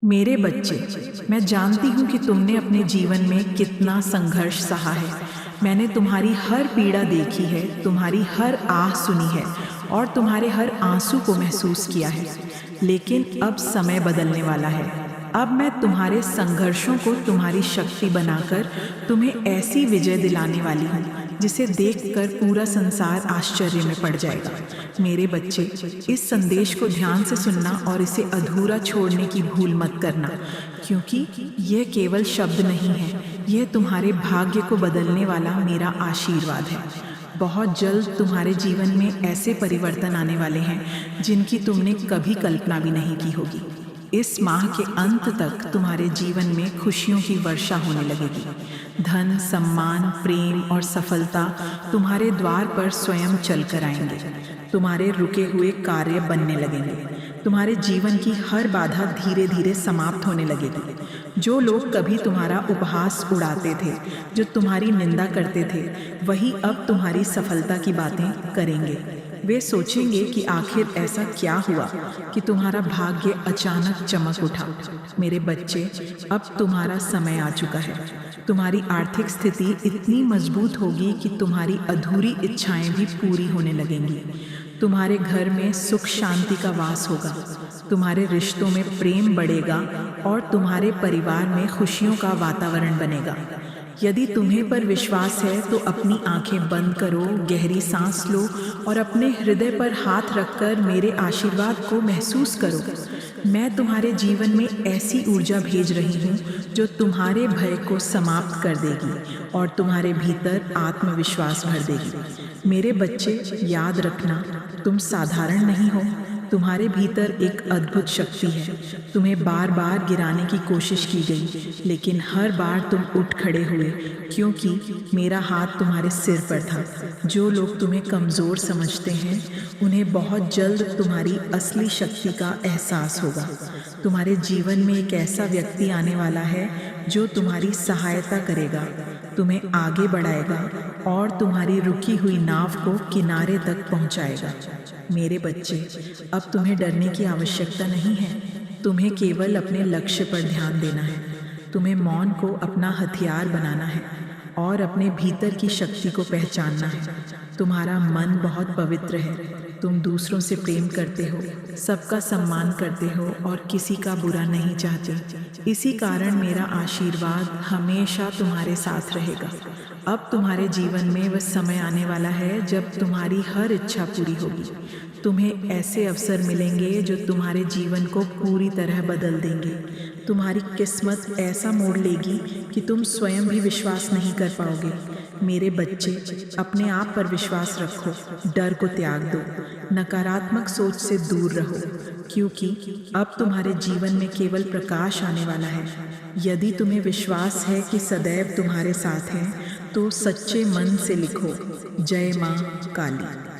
मेरे बच्चे, मैं जानती हूँ कि तुमने अपने जीवन में कितना संघर्ष सहा है। मैंने तुम्हारी हर पीड़ा देखी है, तुम्हारी हर आह सुनी है और तुम्हारे हर आंसू को महसूस किया है। लेकिन अब समय बदलने वाला है। अब मैं तुम्हारे संघर्षों को तुम्हारी शक्ति बनाकर तुम्हें ऐसी विजय दिलाने वाली हूँ जिसे देखकर पूरा संसार आश्चर्य में पड़ जाएगा। मेरे बच्चे, इस संदेश को ध्यान से सुनना और इसे अधूरा छोड़ने की भूल मत करना, क्योंकि यह केवल शब्द नहीं है, यह तुम्हारे भाग्य को बदलने वाला मेरा आशीर्वाद है। बहुत जल्द तुम्हारे जीवन में ऐसे परिवर्तन आने वाले हैं जिनकी तुमने कभी कल्पना भी नहीं की होगी। इस माह के अंत तक तुम्हारे जीवन में खुशियों की वर्षा होने लगेगी। धन, सम्मान, प्रेम और सफलता तुम्हारे द्वार पर स्वयं चल कर आएंगे। तुम्हारे रुके हुए कार्य बनने लगेंगे। तुम्हारे जीवन की हर बाधा धीरे धीरे समाप्त होने लगेगी। जो लोग कभी तुम्हारा उपहास उड़ाते थे, जो तुम्हारी निंदा करते थे, वही अब तुम्हारी सफलता की बातें करेंगे। वे सोचेंगे कि आखिर ऐसा क्या हुआ कि तुम्हारा भाग्य अचानक चमक उठा। मेरे बच्चे, अब तुम्हारा समय आ चुका है। तुम्हारी आर्थिक स्थिति इतनी मजबूत होगी कि तुम्हारी अधूरी इच्छाएं भी पूरी होने लगेंगी। तुम्हारे घर में सुख शांति का वास होगा। तुम्हारे रिश्तों में प्रेम बढ़ेगा और तुम्हारे परिवार में खुशियों का वातावरण बनेगा। यदि तुम्हें पर विश्वास है तो अपनी आंखें बंद करो, गहरी सांस लो और अपने हृदय पर हाथ रखकर मेरे आशीर्वाद को महसूस करो। मैं तुम्हारे जीवन में ऐसी ऊर्जा भेज रही हूँ जो तुम्हारे भय को समाप्त कर देगी और तुम्हारे भीतर आत्मविश्वास भर देगी। मेरे बच्चे, याद रखना, तुम साधारण नहीं हो। तुम्हारे भीतर एक अद्भुत शक्ति है। तुम्हें बार बार गिराने की कोशिश की गई, लेकिन हर बार तुम उठ खड़े हुए, क्योंकि मेरा हाथ तुम्हारे सिर पर था। जो लोग तुम्हें कमज़ोर समझते हैं, उन्हें बहुत जल्द तुम्हारी असली शक्ति का एहसास होगा। तुम्हारे जीवन में एक ऐसा व्यक्ति आने वाला है जो तुम्हारी सहायता करेगा, तुम्हें आगे बढ़ाएगा और तुम्हारी रुकी हुई नाव को किनारे तक पहुंचाएगा। मेरे बच्चे, अब तुम्हें डरने की आवश्यकता नहीं है। तुम्हें केवल अपने लक्ष्य पर ध्यान देना है। तुम्हें मौन को अपना हथियार बनाना है और अपने भीतर की शक्ति को पहचानना है। तुम्हारा मन बहुत पवित्र है। तुम दूसरों से प्रेम करते हो, सबका सम्मान करते हो और किसी का बुरा नहीं चाहते। इसी कारण मेरा आशीर्वाद हमेशा तुम्हारे साथ रहेगा। अब तुम्हारे जीवन में वह समय आने वाला है जब तुम्हारी हर इच्छा पूरी होगी। तुम्हें ऐसे अवसर मिलेंगे जो तुम्हारे जीवन को पूरी तरह बदल देंगे। तुम्हारी किस्मत ऐसा मोड़ लेगी कि तुम स्वयं भी विश्वास नहीं कर पाओगे। मेरे बच्चे, अपने आप पर विश्वास रखो, डर को त्याग दो, नकारात्मक सोच से दूर रहो, क्योंकि अब तुम्हारे जीवन में केवल प्रकाश आने वाला है। यदि तुम्हें विश्वास है कि सदैव तुम्हारे साथ हैं, तो सच्चे मन से लिखो, जय माँ काली।